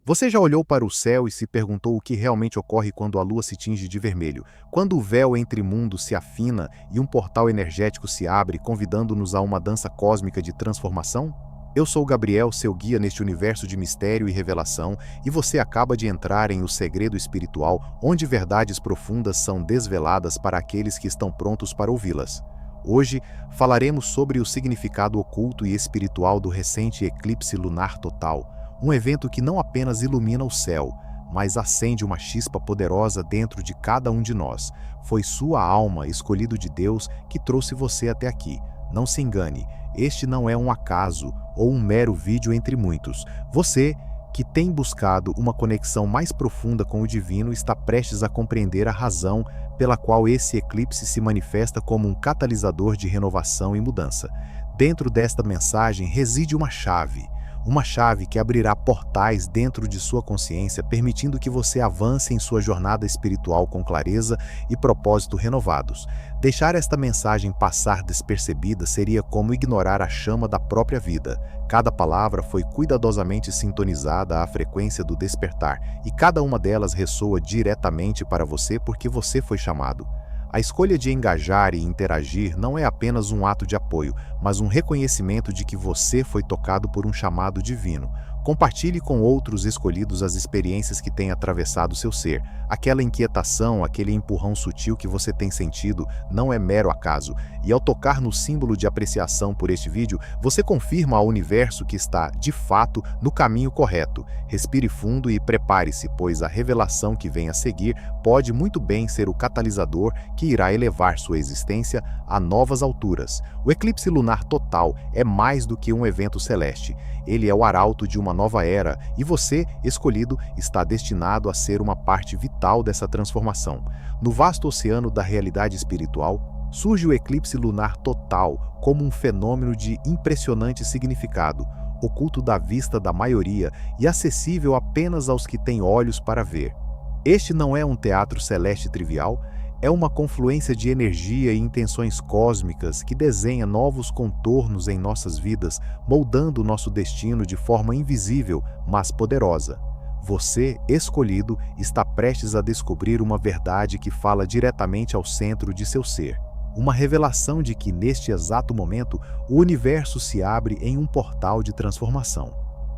Você já olhou para o céu e se perguntou o que realmente ocorre quando a lua se tinge de vermelho? Quando o véu entre mundos se afina e um portal energético se abre, convidando-nos a uma dança cósmica de transformação? Eu sou Gabriel, seu guia neste universo de mistério e revelação, e você acaba de entrar em O Segredo Espiritual, onde verdades profundas são desveladas para aqueles que estão prontos para ouvi-las. Hoje falaremos sobre o significado oculto e espiritual do recente eclipse lunar total, um evento que não apenas ilumina o céu, mas acende uma chispa poderosa dentro de cada um de nós. Foi sua alma, escolhido de Deus, que trouxe você até aqui. Não se engane, este não é um acaso ou um mero vídeo entre muitos. Você, que tem buscado uma conexão mais profunda com o divino, está prestes a compreender a razão pela qual esse eclipse se manifesta como um catalisador de renovação e mudança. Dentro desta mensagem reside uma chave que abrirá portais dentro de sua consciência, permitindo que você avance em sua jornada espiritual com clareza e propósito renovados. Deixar esta mensagem passar despercebida seria como ignorar a chama da própria vida. Cada palavra foi cuidadosamente sintonizada à frequência do despertar, e cada uma delas ressoa diretamente para você porque você foi chamado. A escolha de engajar e interagir não é apenas um ato de apoio, mas um reconhecimento de que você foi tocado por um chamado divino. Compartilhe com outros escolhidos as experiências que têm atravessado seu ser. Aquela inquietação, aquele empurrão sutil que você tem sentido não é mero acaso. E ao tocar no símbolo de apreciação por este vídeo, você confirma ao universo que está, de fato, no caminho correto. Respire fundo e prepare-se, pois a revelação que vem a seguir pode muito bem ser o catalisador que irá elevar sua existência a novas alturas. O eclipse lunar total é mais do que um evento celeste. Ele é o arauto de uma nova era, e você, escolhido, está destinado a ser uma parte vital dessa transformação. No vasto oceano da realidade espiritual, surge o eclipse lunar total como um fenômeno de impressionante significado, oculto da vista da maioria e acessível apenas aos que têm olhos para ver. Este não é um teatro celeste trivial, é uma confluência de energia e intenções cósmicas que desenha novos contornos em nossas vidas, moldando nosso destino de forma invisível, mas poderosa. Você, escolhido, está prestes a descobrir uma verdade que fala diretamente ao centro de seu ser. Uma revelação de que, neste exato momento, o universo se abre em um portal de transformação.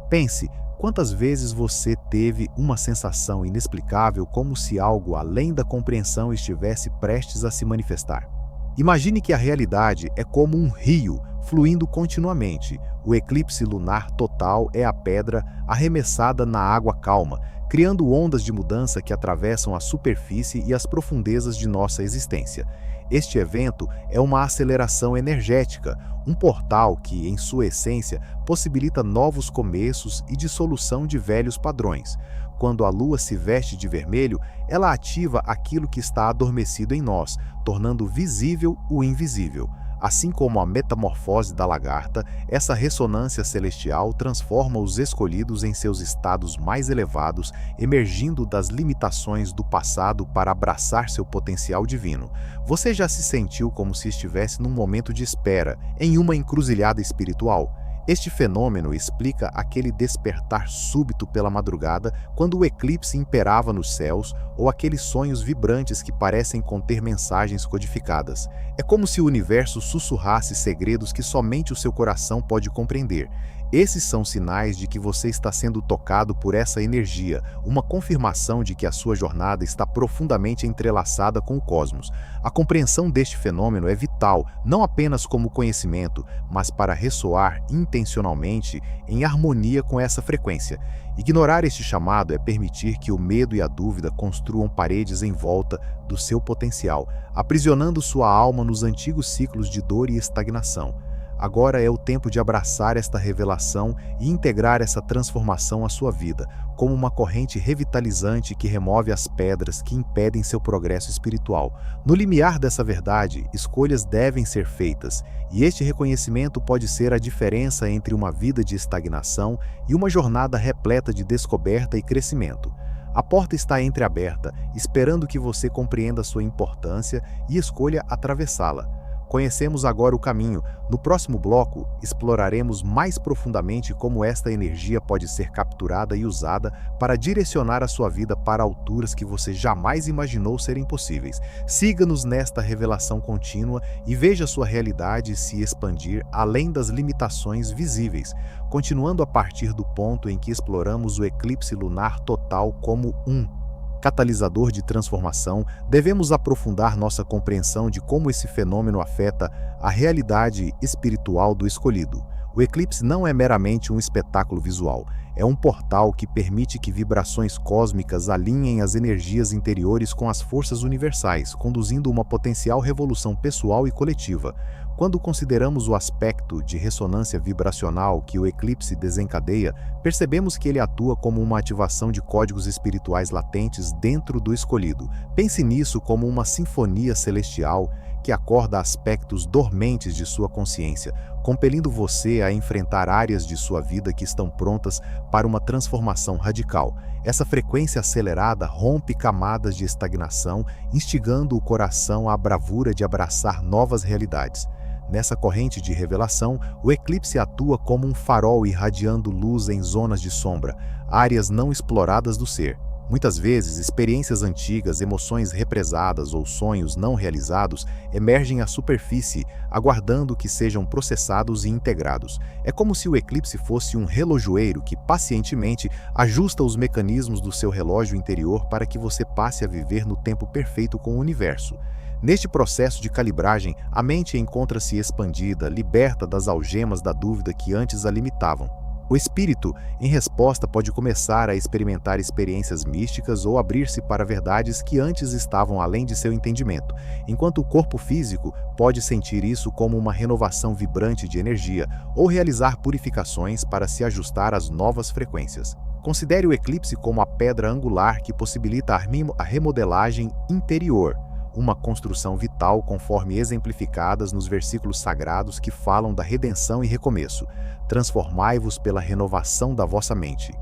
Pense, quantas vezes você teve uma sensação inexplicável como se algo além da compreensão estivesse prestes a se manifestar? Imagine que a realidade é como um rio fluindo continuamente. O eclipse lunar total é a pedra arremessada na água calma, criando ondas de mudança que atravessam a superfície e as profundezas de nossa existência. Este evento é uma aceleração energética, um portal que, em sua essência, possibilita novos começos e dissolução de velhos padrões. Quando a lua se veste de vermelho, ela ativa aquilo que está adormecido em nós, tornando visível o invisível. Assim como a metamorfose da lagarta, essa ressonância celestial transforma os escolhidos em seus estados mais elevados, emergindo das limitações do passado para abraçar seu potencial divino. Você já se sentiu como se estivesse num momento de espera, em uma encruzilhada espiritual? Este fenômeno explica aquele despertar súbito pela madrugada quando o eclipse imperava nos céus, ou aqueles sonhos vibrantes que parecem conter mensagens codificadas. É como se o universo sussurrasse segredos que somente o seu coração pode compreender. Esses são sinais de que você está sendo tocado por essa energia, uma confirmação de que a sua jornada está profundamente entrelaçada com o cosmos. A compreensão deste fenômeno é vital, não apenas como conhecimento, mas para ressoar intencionalmente em harmonia com essa frequência. Ignorar este chamado é permitir que o medo e a dúvida construam paredes em volta do seu potencial, aprisionando sua alma nos antigos ciclos de dor e estagnação. Agora é o tempo de abraçar esta revelação e integrar essa transformação à sua vida, como uma corrente revitalizante que remove as pedras que impedem seu progresso espiritual. No limiar dessa verdade, escolhas devem ser feitas, e este reconhecimento pode ser a diferença entre uma vida de estagnação e uma jornada repleta de descoberta e crescimento. A porta está entreaberta, esperando que você compreenda sua importância e escolha atravessá-la. Conhecemos agora o caminho. No próximo bloco, exploraremos mais profundamente como esta energia pode ser capturada e usada para direcionar a sua vida para alturas que você jamais imaginou serem possíveis. Siga-nos nesta revelação contínua e veja sua realidade se expandir além das limitações visíveis, continuando a partir do ponto em que exploramos o eclipse lunar total como um catalisador de transformação. Devemos aprofundar nossa compreensão de como esse fenômeno afeta a realidade espiritual do escolhido. O eclipse não é meramente um espetáculo visual, é um portal que permite que vibrações cósmicas alinhem as energias interiores com as forças universais, conduzindo uma potencial revolução pessoal e coletiva. Quando consideramos o aspecto de ressonância vibracional que o eclipse desencadeia, percebemos que ele atua como uma ativação de códigos espirituais latentes dentro do escolhido. Pense nisso como uma sinfonia celestial que acorda aspectos dormentes de sua consciência, compelindo você a enfrentar áreas de sua vida que estão prontas para uma transformação radical. Essa frequência acelerada rompe camadas de estagnação, instigando o coração à bravura de abraçar novas realidades. Nessa corrente de revelação, o eclipse atua como um farol irradiando luz em zonas de sombra, áreas não exploradas do ser. Muitas vezes, experiências antigas, emoções represadas ou sonhos não realizados emergem à superfície, aguardando que sejam processados e integrados. É como se o eclipse fosse um relojoeiro que pacientemente ajusta os mecanismos do seu relógio interior para que você passe a viver no tempo perfeito com o universo. Neste processo de calibragem, a mente encontra-se expandida, liberta das algemas da dúvida que antes a limitavam. O espírito, em resposta, pode começar a experimentar experiências místicas ou abrir-se para verdades que antes estavam além de seu entendimento, enquanto o corpo físico pode sentir isso como uma renovação vibrante de energia ou realizar purificações para se ajustar às novas frequências. Considere o eclipse como a pedra angular que possibilita a remodelagem interior, uma construção vital conforme exemplificadas nos versículos sagrados que falam da redenção e recomeço. Transformai-vos pela renovação da vossa mente.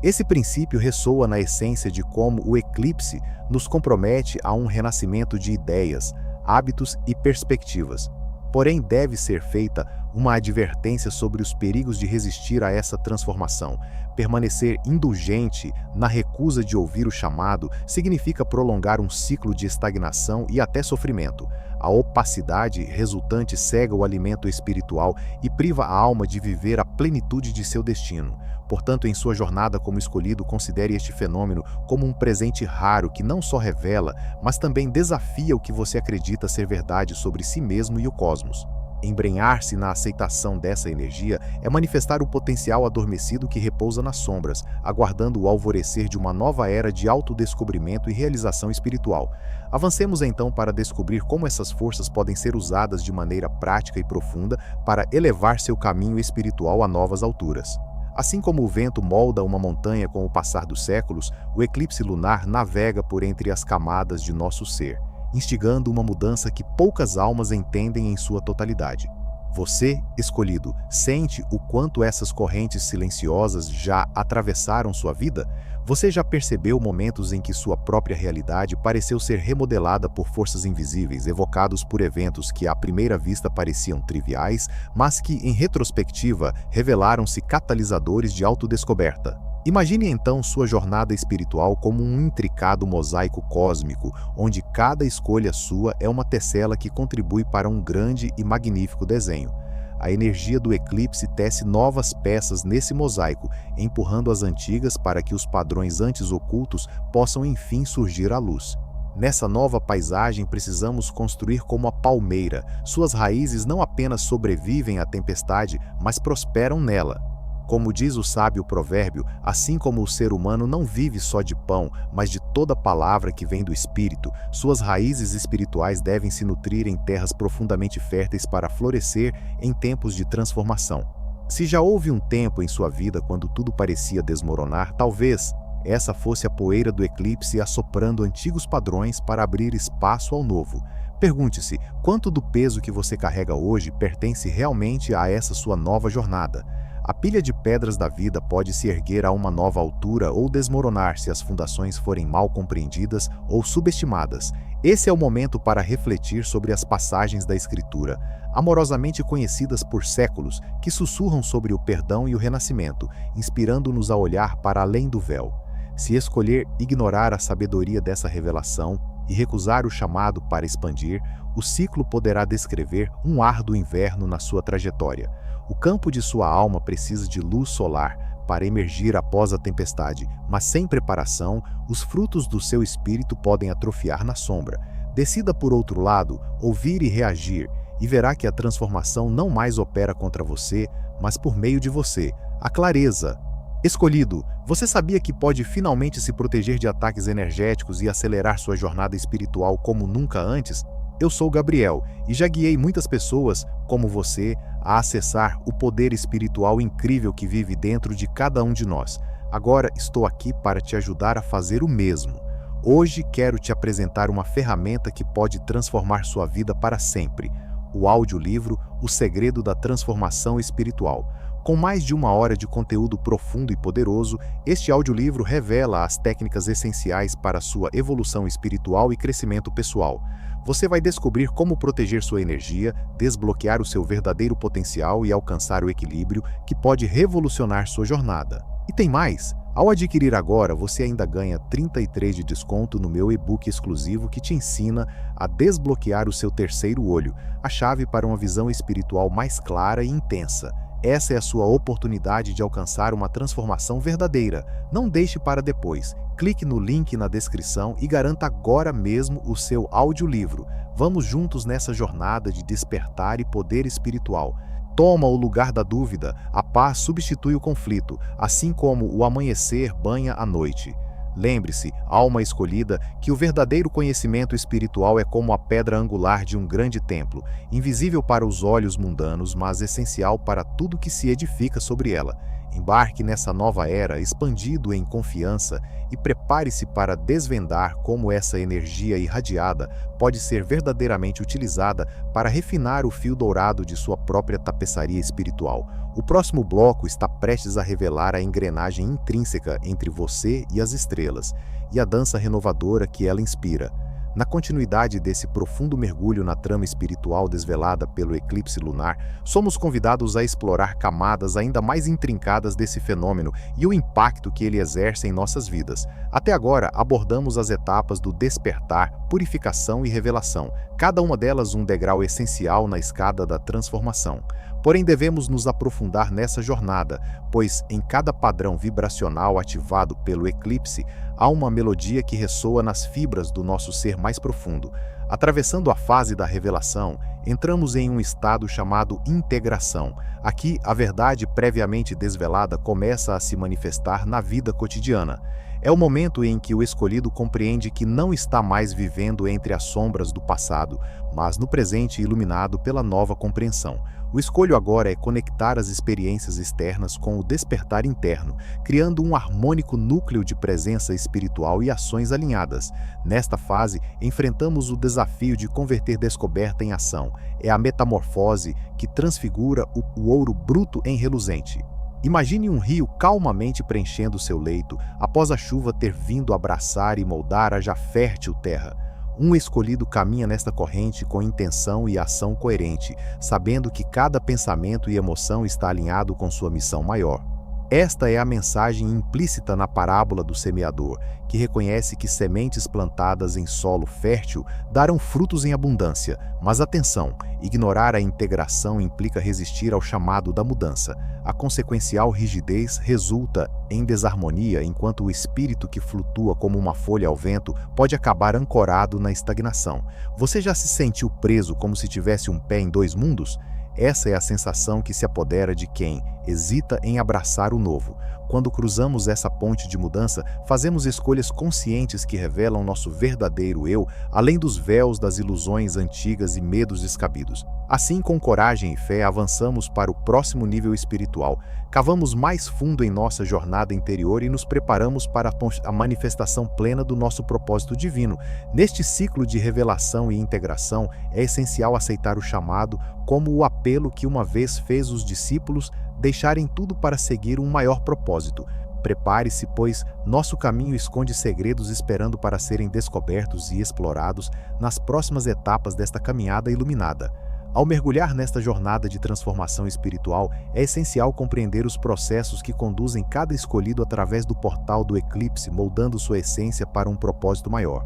Esse princípio ressoa na essência de como o eclipse nos compromete a um renascimento de ideias, hábitos e perspectivas. Porém, deve ser feita uma advertência sobre os perigos de resistir a essa transformação. Permanecer indulgente na recusa de ouvir o chamado significa prolongar um ciclo de estagnação e até sofrimento. A opacidade resultante cega o alimento espiritual e priva a alma de viver a plenitude de seu destino. Portanto, em sua jornada como escolhido, considere este fenômeno como um presente raro que não só revela, mas também desafia o que você acredita ser verdade sobre si mesmo e o cosmos. Embrenhar-se na aceitação dessa energia é manifestar o potencial adormecido que repousa nas sombras, aguardando o alvorecer de uma nova era de autodescobrimento e realização espiritual. Avancemos então para descobrir como essas forças podem ser usadas de maneira prática e profunda para elevar seu caminho espiritual a novas alturas. Assim como o vento molda uma montanha com o passar dos séculos, o eclipse lunar navega por entre as camadas de nosso ser, instigando uma mudança que poucas almas entendem em sua totalidade. Você, escolhido, sente o quanto essas correntes silenciosas já atravessaram sua vida? Você já percebeu momentos em que sua própria realidade pareceu ser remodelada por forças invisíveis, evocados por eventos que à primeira vista pareciam triviais, mas que, em retrospectiva, revelaram-se catalisadores de autodescoberta? Imagine então sua jornada espiritual como um intricado mosaico cósmico, onde cada escolha sua é uma tecela que contribui para um grande e magnífico desenho. A energia do eclipse tece novas peças nesse mosaico, empurrando as antigas para que os padrões antes ocultos possam enfim surgir à luz. Nessa nova paisagem precisamos construir como a palmeira. Suas raízes não apenas sobrevivem à tempestade, mas prosperam nela. Como diz o sábio provérbio, assim como o ser humano não vive só de pão, mas de toda palavra que vem do Espírito, suas raízes espirituais devem se nutrir em terras profundamente férteis para florescer em tempos de transformação. Se já houve um tempo em sua vida quando tudo parecia desmoronar, talvez essa fosse a poeira do eclipse assoprando antigos padrões para abrir espaço ao novo. Pergunte-se, quanto do peso que você carrega hoje pertence realmente a essa sua nova jornada? A pilha de pedras da vida pode se erguer a uma nova altura ou desmoronar se as fundações forem mal compreendidas ou subestimadas. Esse é o momento para refletir sobre as passagens da Escritura, amorosamente conhecidas por séculos, que sussurram sobre o perdão e o renascimento, inspirando-nos a olhar para além do véu. Se escolher ignorar a sabedoria dessa revelação e recusar o chamado para expandir, o ciclo poderá descrever um árduo inverno na sua trajetória. O campo de sua alma precisa de luz solar para emergir após a tempestade, mas sem preparação, os frutos do seu espírito podem atrofiar na sombra. Decida, por outro lado, ouvir e reagir, e verá que a transformação não mais opera contra você, mas por meio de você. A clareza. Escolhido, você sabia que pode finalmente se proteger de ataques energéticos e acelerar sua jornada espiritual como nunca antes? Eu sou Gabriel e já guiei muitas pessoas, como você, a acessar o poder espiritual incrível que vive dentro de cada um de nós. Agora estou aqui para te ajudar a fazer o mesmo. Hoje quero te apresentar uma ferramenta que pode transformar sua vida para sempre. O audiolivro O Segredo da Transformação Espiritual. Com mais de 1 hora de conteúdo profundo e poderoso, este audiolivro revela as técnicas essenciais para sua evolução espiritual e crescimento pessoal. Você vai descobrir como proteger sua energia, desbloquear o seu verdadeiro potencial e alcançar o equilíbrio que pode revolucionar sua jornada. E tem mais! Ao adquirir agora, você ainda ganha 33% de desconto no meu e-book exclusivo que te ensina a desbloquear o seu terceiro olho, a chave para uma visão espiritual mais clara e intensa. Essa é a sua oportunidade de alcançar uma transformação verdadeira. Não deixe para depois. Clique no link na descrição e garanta agora mesmo o seu audiolivro. Vamos juntos nessa jornada de despertar e poder espiritual. Toma o lugar da dúvida, a paz substitui o conflito, assim como o amanhecer banha a noite. Lembre-se, alma escolhida, que o verdadeiro conhecimento espiritual é como a pedra angular de um grande templo, invisível para os olhos mundanos, mas essencial para tudo que se edifica sobre ela. Embarque nessa nova era, expandido em confiança, e prepare-se para desvendar como essa energia irradiada pode ser verdadeiramente utilizada para refinar o fio dourado de sua própria tapeçaria espiritual. O próximo bloco está prestes a revelar a engrenagem intrínseca entre você e as estrelas, e a dança renovadora que ela inspira. Na continuidade desse profundo mergulho na trama espiritual desvelada pelo eclipse lunar, somos convidados a explorar camadas ainda mais intrincadas desse fenômeno e o impacto que ele exerce em nossas vidas. Até agora, abordamos as etapas do despertar, purificação e revelação, cada uma delas um degrau essencial na escada da transformação. Porém, devemos nos aprofundar nessa jornada, pois em cada padrão vibracional ativado pelo eclipse, há uma melodia que ressoa nas fibras do nosso ser mais profundo. Atravessando a fase da revelação, entramos em um estado chamado integração. Aqui, a verdade previamente desvelada começa a se manifestar na vida cotidiana. É o momento em que o escolhido compreende que não está mais vivendo entre as sombras do passado, mas no presente iluminado pela nova compreensão. O escolho agora é conectar as experiências externas com o despertar interno, criando um harmônico núcleo de presença espiritual e ações alinhadas. Nesta fase, enfrentamos o desafio de converter descoberta em ação. É a metamorfose que transfigura o ouro bruto em reluzente. Imagine um rio calmamente preenchendo seu leito, após a chuva ter vindo abraçar e moldar a já fértil terra. Um escolhido caminha nesta corrente com intenção e ação coerente, sabendo que cada pensamento e emoção está alinhado com sua missão maior. Esta é a mensagem implícita na parábola do semeador, que reconhece que sementes plantadas em solo fértil darão frutos em abundância. Mas atenção, ignorar a integração implica resistir ao chamado da mudança. A consequencial rigidez resulta em desarmonia, enquanto o espírito que flutua como uma folha ao vento pode acabar ancorado na estagnação. Você já se sentiu preso como se tivesse um pé em dois mundos? Essa é a sensação que se apodera de quem hesita em abraçar o novo. Quando cruzamos essa ponte de mudança, fazemos escolhas conscientes que revelam nosso verdadeiro eu, além dos véus das ilusões antigas e medos descabidos. Assim, com coragem e fé, avançamos para o próximo nível espiritual. Cavamos mais fundo em nossa jornada interior e nos preparamos para a manifestação plena do nosso propósito divino. Neste ciclo de revelação e integração, é essencial aceitar o chamado como o apelo que uma vez fez os discípulos deixarem tudo para seguir um maior propósito. Prepare-se, pois nosso caminho esconde segredos esperando para serem descobertos e explorados nas próximas etapas desta caminhada iluminada. Ao mergulhar nesta jornada de transformação espiritual, é essencial compreender os processos que conduzem cada escolhido através do portal do eclipse, moldando sua essência para um propósito maior.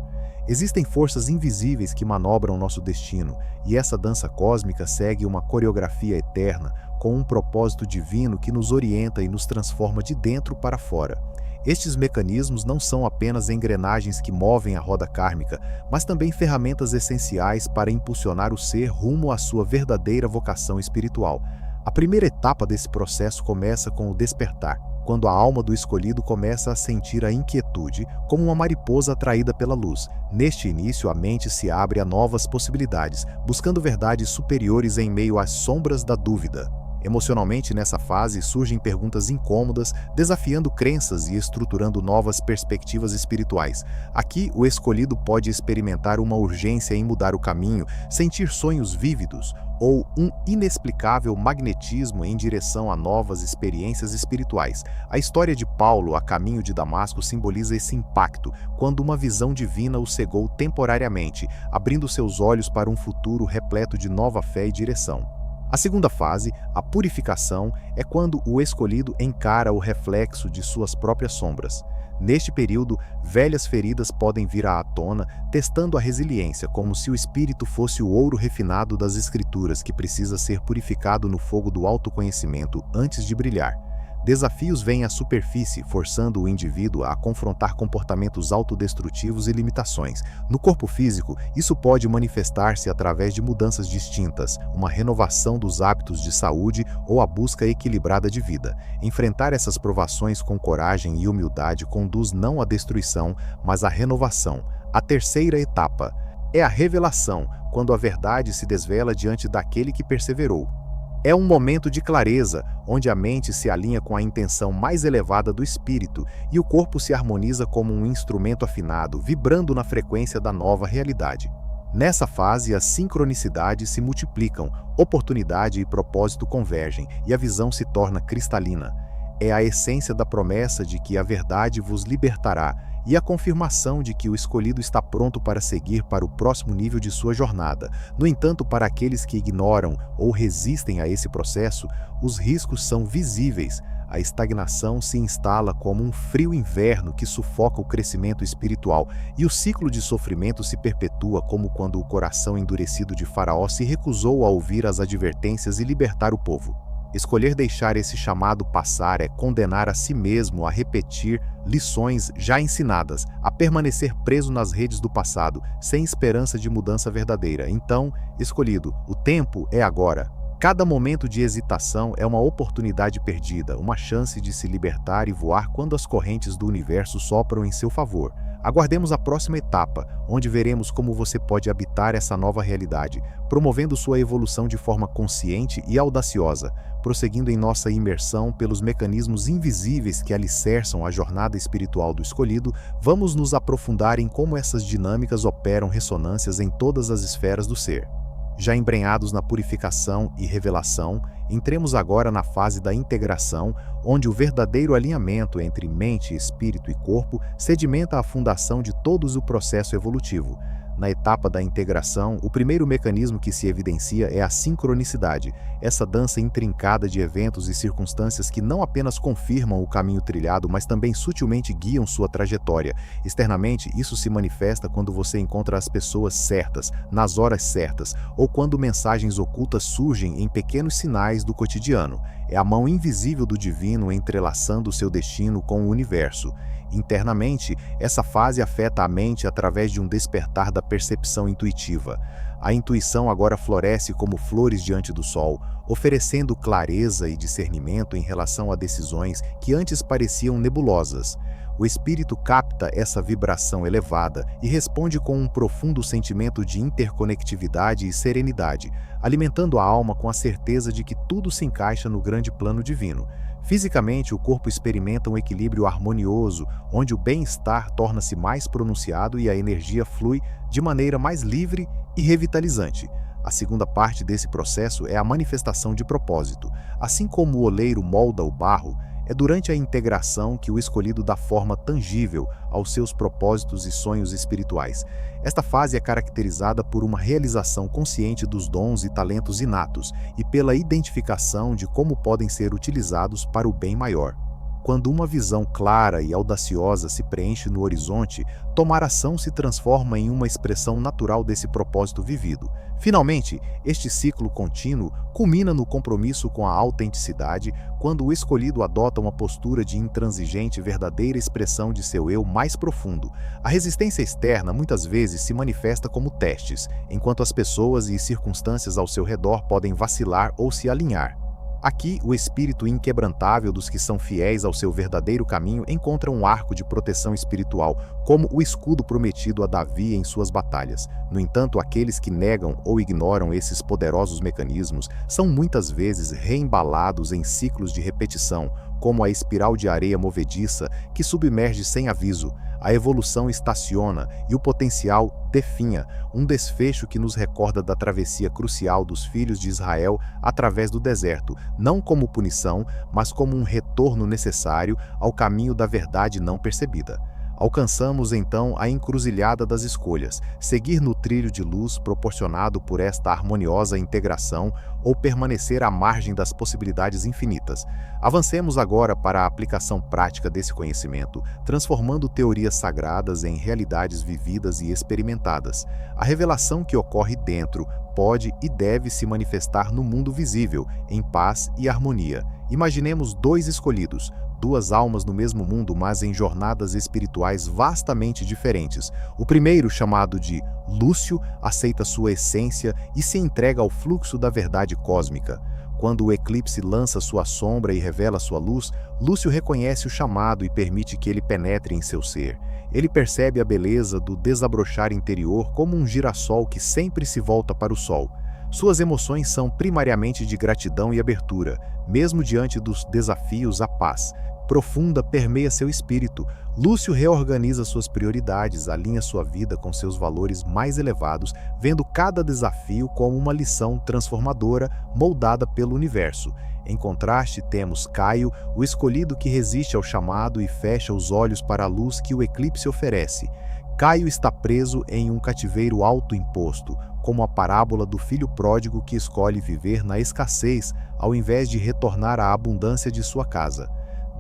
Existem forças invisíveis que manobram nosso destino, e essa dança cósmica segue uma coreografia eterna, com um propósito divino que nos orienta e nos transforma de dentro para fora. Estes mecanismos não são apenas engrenagens que movem a roda kármica, mas também ferramentas essenciais para impulsionar o ser rumo à sua verdadeira vocação espiritual. A primeira etapa desse processo começa com o despertar, quando a alma do escolhido começa a sentir a inquietude, como uma mariposa atraída pela luz. Neste início, a mente se abre a novas possibilidades, buscando verdades superiores em meio às sombras da dúvida. Emocionalmente, nessa fase, surgem perguntas incômodas, desafiando crenças e estruturando novas perspectivas espirituais. Aqui, o escolhido pode experimentar uma urgência em mudar o caminho, sentir sonhos vívidos ou um inexplicável magnetismo em direção a novas experiências espirituais. A história de Paulo a caminho de Damasco simboliza esse impacto, quando uma visão divina o cegou temporariamente, abrindo seus olhos para um futuro repleto de nova fé e direção. A segunda fase, a purificação, é quando o escolhido encara o reflexo de suas próprias sombras. Neste período, velhas feridas podem vir à tona, testando a resiliência, como se o espírito fosse o ouro refinado das Escrituras que precisa ser purificado no fogo do autoconhecimento antes de brilhar. Desafios vêm à superfície, forçando o indivíduo a confrontar comportamentos autodestrutivos e limitações. No corpo físico, isso pode manifestar-se através de mudanças distintas, uma renovação dos hábitos de saúde ou a busca equilibrada de vida. Enfrentar essas provações com coragem e humildade conduz não à destruição, mas à renovação. A terceira etapa é a revelação, quando a verdade se desvela diante daquele que perseverou. É um momento de clareza, onde a mente se alinha com a intenção mais elevada do espírito e o corpo se harmoniza como um instrumento afinado, vibrando na frequência da nova realidade. Nessa fase, as sincronicidades se multiplicam, oportunidade e propósito convergem e a visão se torna cristalina. É a essência da promessa de que a verdade vos libertará e a confirmação de que o escolhido está pronto para seguir para o próximo nível de sua jornada. No entanto, para aqueles que ignoram ou resistem a esse processo, os riscos são visíveis. A estagnação se instala como um frio inverno que sufoca o crescimento espiritual, e o ciclo de sofrimento se perpetua como quando o coração endurecido de Faraó se recusou a ouvir as advertências e libertar o povo. Escolher deixar esse chamado passar é condenar a si mesmo a repetir lições já ensinadas, a permanecer preso nas redes do passado, sem esperança de mudança verdadeira. Então, escolhido, o tempo é agora. Cada momento de hesitação é uma oportunidade perdida, uma chance de se libertar e voar quando as correntes do universo sopram em seu favor. Aguardemos a próxima etapa, onde veremos como você pode habitar essa nova realidade, promovendo sua evolução de forma consciente e audaciosa, prosseguindo em nossa imersão pelos mecanismos invisíveis que alicerçam a jornada espiritual do escolhido. Vamos nos aprofundar em como essas dinâmicas operam ressonâncias em todas as esferas do ser. Já embrenhados na purificação e revelação, entremos agora na fase da integração, onde o verdadeiro alinhamento entre mente, espírito e corpo sedimenta a fundação de todo o processo evolutivo. Na etapa da integração, o primeiro mecanismo que se evidencia é a sincronicidade, essa dança intrincada de eventos e circunstâncias que não apenas confirmam o caminho trilhado, mas também sutilmente guiam sua trajetória. Externamente, isso se manifesta quando você encontra as pessoas certas, nas horas certas, ou quando mensagens ocultas surgem em pequenos sinais do cotidiano. É a mão invisível do divino entrelaçando seu destino com o universo. Internamente, essa fase afeta a mente através de um despertar da percepção intuitiva. A intuição agora floresce como flores diante do sol, oferecendo clareza e discernimento em relação a decisões que antes pareciam nebulosas. O espírito capta essa vibração elevada e responde com um profundo sentimento de interconectividade e serenidade, alimentando a alma com a certeza de que tudo se encaixa no grande plano divino. Fisicamente, o corpo experimenta um equilíbrio harmonioso, onde o bem-estar torna-se mais pronunciado e a energia flui de maneira mais livre e revitalizante. A segunda parte desse processo é a manifestação de propósito. Assim como o oleiro molda o barro, é durante a integração que o escolhido dá forma tangível aos seus propósitos e sonhos espirituais. Esta fase é caracterizada por uma realização consciente dos dons e talentos inatos e pela identificação de como podem ser utilizados para o bem maior. Quando uma visão clara e audaciosa se preenche no horizonte, tomar ação se transforma em uma expressão natural desse propósito vivido. Finalmente, este ciclo contínuo culmina no compromisso com a autenticidade, quando o escolhido adota uma postura de intransigente verdadeira expressão de seu eu mais profundo. A resistência externa muitas vezes se manifesta como testes, enquanto as pessoas e circunstâncias ao seu redor podem vacilar ou se alinhar. Aqui, o espírito inquebrantável dos que são fiéis ao seu verdadeiro caminho encontra um arco de proteção espiritual, como o escudo prometido a Davi em suas batalhas. No entanto, aqueles que negam ou ignoram esses poderosos mecanismos são muitas vezes reembalados em ciclos de repetição, como a espiral de areia movediça que submerge sem aviso. A evolução estaciona e o potencial definha, um desfecho que nos recorda da travessia crucial dos filhos de Israel através do deserto, não como punição, mas como um retorno necessário ao caminho da verdade não percebida. Alcançamos então a encruzilhada das escolhas: seguir no trilho de luz proporcionado por esta harmoniosa integração ou permanecer à margem das possibilidades infinitas. Avancemos agora para a aplicação prática desse conhecimento, transformando teorias sagradas em realidades vividas e experimentadas. A revelação que ocorre dentro pode e deve se manifestar no mundo visível, em paz e harmonia. Imaginemos dois escolhidos, duas almas no mesmo mundo, mas em jornadas espirituais vastamente diferentes. O primeiro, chamado de Lúcio, aceita sua essência e se entrega ao fluxo da verdade cósmica. Quando o eclipse lança sua sombra e revela sua luz, Lúcio reconhece o chamado e permite que ele penetre em seu ser. Ele percebe a beleza do desabrochar interior como um girassol que sempre se volta para o sol. Suas emoções são primariamente de gratidão e abertura, mesmo diante dos desafios. A paz profunda permeia seu espírito. Lúcio reorganiza suas prioridades, alinha sua vida com seus valores mais elevados, vendo cada desafio como uma lição transformadora moldada pelo universo. Em contraste, temos Caio, o escolhido que resiste ao chamado e fecha os olhos para a luz que o eclipse oferece. Caio está preso em um cativeiro autoimposto, como a parábola do filho pródigo que escolhe viver na escassez ao invés de retornar à abundância de sua casa.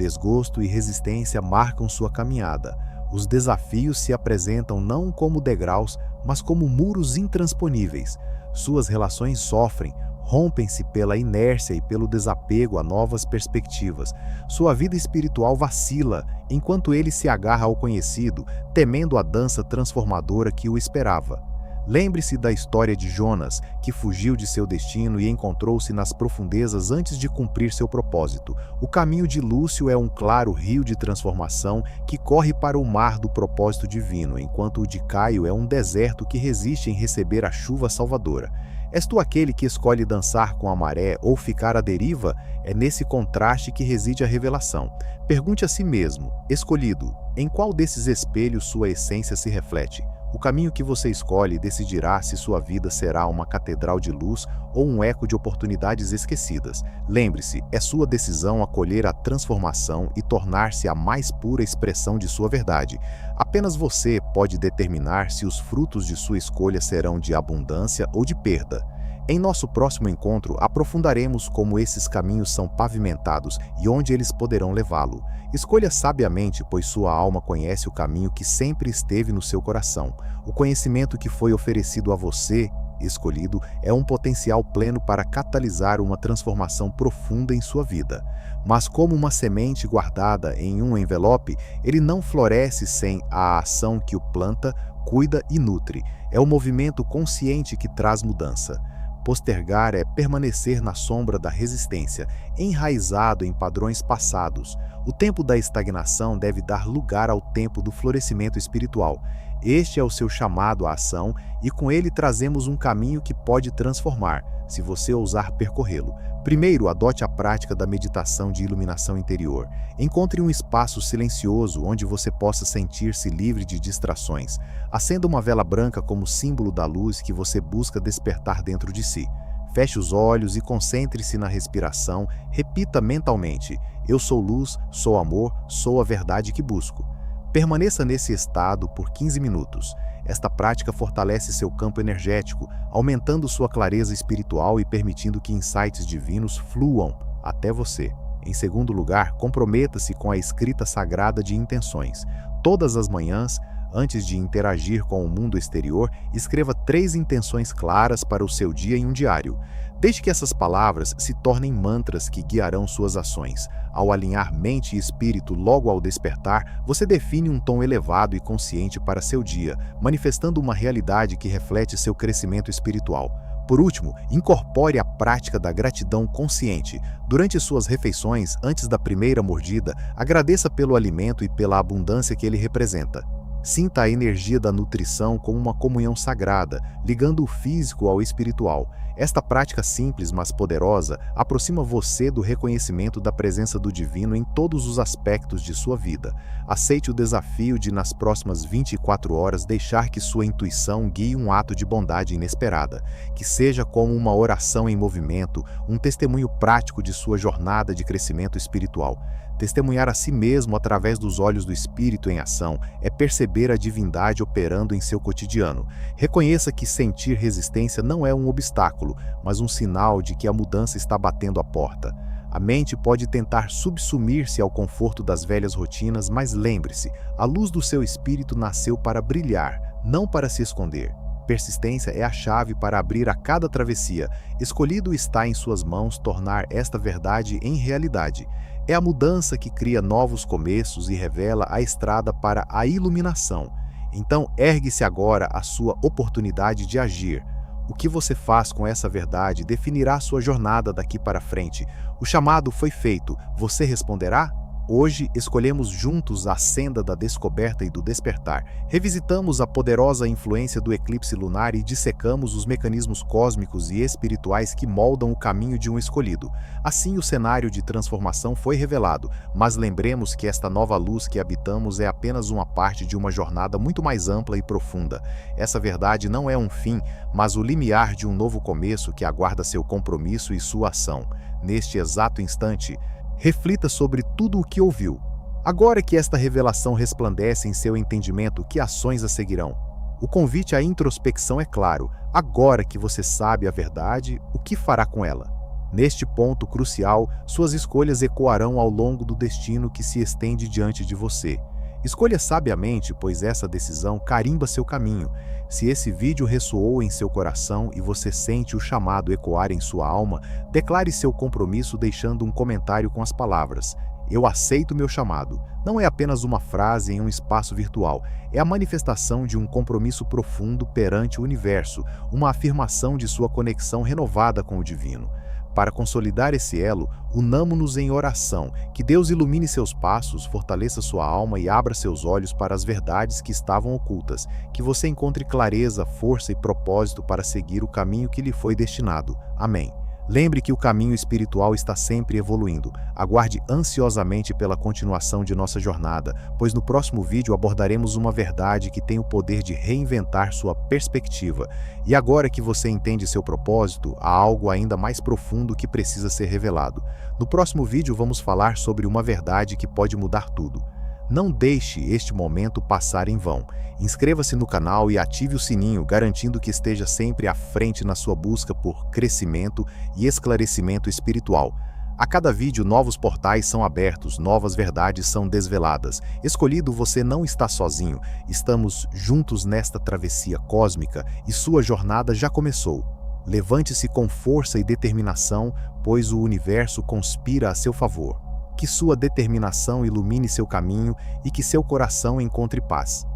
Desgosto e resistência marcam sua caminhada. Os desafios se apresentam não como degraus, mas como muros intransponíveis. Suas relações sofrem, rompem-se pela inércia e pelo desapego a novas perspectivas. Sua vida espiritual vacila, enquanto ele se agarra ao conhecido, temendo a dança transformadora que o esperava. Lembre-se da história de Jonas, que fugiu de seu destino e encontrou-se nas profundezas antes de cumprir seu propósito. O caminho de Lúcio é um claro rio de transformação que corre para o mar do propósito divino, enquanto o de Caio é um deserto que resiste em receber a chuva salvadora. És tu aquele que escolhe dançar com a maré ou ficar à deriva? É nesse contraste que reside a revelação. Pergunte a si mesmo, escolhido, em qual desses espelhos sua essência se reflete? O caminho que você escolhe decidirá se sua vida será uma catedral de luz ou um eco de oportunidades esquecidas. Lembre-se, é sua decisão acolher a transformação e tornar-se a mais pura expressão de sua verdade. Apenas você pode determinar se os frutos de sua escolha serão de abundância ou de perda. Em nosso próximo encontro, aprofundaremos como esses caminhos são pavimentados e onde eles poderão levá-lo. Escolha sabiamente, pois sua alma conhece o caminho que sempre esteve no seu coração. O conhecimento que foi oferecido a você, escolhido, é um potencial pleno para catalisar uma transformação profunda em sua vida. Mas como uma semente guardada em um envelope, ele não floresce sem a ação que o planta, cuida e nutre. É o movimento consciente que traz mudança. Postergar é permanecer na sombra da resistência, enraizado em padrões passados. O tempo da estagnação deve dar lugar ao tempo do florescimento espiritual. Este é o seu chamado à ação e com ele trazemos um caminho que pode transformar, se você ousar percorrê-lo. Primeiro, adote a prática da meditação de iluminação interior. Encontre um espaço silencioso onde você possa sentir-se livre de distrações. Acenda uma vela branca como símbolo da luz que você busca despertar dentro de si. Feche os olhos e concentre-se na respiração. Repita mentalmente: eu sou luz, sou amor, sou a verdade que busco. Permaneça nesse estado por 15 minutos. Esta prática fortalece seu campo energético, aumentando sua clareza espiritual e permitindo que insights divinos fluam até você. Em segundo lugar, comprometa-se com a escrita sagrada de intenções. Todas as manhãs, antes de interagir com o mundo exterior, escreva 3 intenções claras para o seu dia em um diário. Deixe que essas palavras se tornem mantras que guiarão suas ações. Ao alinhar mente e espírito logo ao despertar, você define um tom elevado e consciente para seu dia, manifestando uma realidade que reflete seu crescimento espiritual. Por último, incorpore a prática da gratidão consciente. Durante suas refeições, antes da primeira mordida, agradeça pelo alimento e pela abundância que ele representa. Sinta a energia da nutrição como uma comunhão sagrada, ligando o físico ao espiritual. Esta prática simples, mas poderosa, aproxima você do reconhecimento da presença do divino em todos os aspectos de sua vida. Aceite o desafio de, nas próximas 24 horas, deixar que sua intuição guie um ato de bondade inesperada. Que seja como uma oração em movimento, um testemunho prático de sua jornada de crescimento espiritual. Testemunhar a si mesmo através dos olhos do Espírito em ação é perceber a divindade operando em seu cotidiano. Reconheça que sentir resistência não é um obstáculo, mas um sinal de que a mudança está batendo à porta. A mente pode tentar subsumir-se ao conforto das velhas rotinas, mas lembre-se, a luz do seu espírito nasceu para brilhar, não para se esconder. Persistência é a chave para abrir a cada travessia. Escolhido está em suas mãos tornar esta verdade em realidade. É a mudança que cria novos começos e revela a estrada para a iluminação. Então, ergue-se agora a sua oportunidade de agir. O que você faz com essa verdade definirá sua jornada daqui para frente. O chamado foi feito, você responderá? Hoje, escolhemos juntos a senda da descoberta e do despertar. Revisitamos a poderosa influência do eclipse lunar e dissecamos os mecanismos cósmicos e espirituais que moldam o caminho de um escolhido. Assim, o cenário de transformação foi revelado, mas lembremos que esta nova luz que habitamos é apenas uma parte de uma jornada muito mais ampla e profunda. Essa verdade não é um fim, mas o limiar de um novo começo que aguarda seu compromisso e sua ação. Neste exato instante, reflita sobre tudo o que ouviu. Agora que esta revelação resplandece em seu entendimento, que ações a seguirão? O convite à introspecção é claro. Agora que você sabe a verdade, o que fará com ela? Neste ponto crucial, suas escolhas ecoarão ao longo do destino que se estende diante de você. Escolha sabiamente, pois essa decisão carimba seu caminho. Se esse vídeo ressoou em seu coração e você sente o chamado ecoar em sua alma, declare seu compromisso deixando um comentário com as palavras: "Eu aceito meu chamado". Não é apenas uma frase em um espaço virtual, é a manifestação de um compromisso profundo perante o universo, uma afirmação de sua conexão renovada com o divino. Para consolidar esse elo, unamo-nos em oração, que Deus ilumine seus passos, fortaleça sua alma e abra seus olhos para as verdades que estavam ocultas, que você encontre clareza, força e propósito para seguir o caminho que lhe foi destinado. Amém. Lembre que o caminho espiritual está sempre evoluindo. Aguarde ansiosamente pela continuação de nossa jornada, pois no próximo vídeo abordaremos uma verdade que tem o poder de reinventar sua perspectiva. E agora que você entende seu propósito, há algo ainda mais profundo que precisa ser revelado. No próximo vídeo vamos falar sobre uma verdade que pode mudar tudo. Não deixe este momento passar em vão. Inscreva-se no canal e ative o sininho, garantindo que esteja sempre à frente na sua busca por crescimento e esclarecimento espiritual. A cada vídeo, novos portais são abertos, novas verdades são desveladas. Escolhido, você não está sozinho. Estamos juntos nesta travessia cósmica e sua jornada já começou. Levante-se com força e determinação, pois o universo conspira a seu favor. Que sua determinação ilumine seu caminho e que seu coração encontre paz.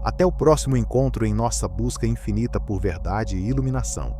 Até o próximo encontro em nossa busca infinita por verdade e iluminação.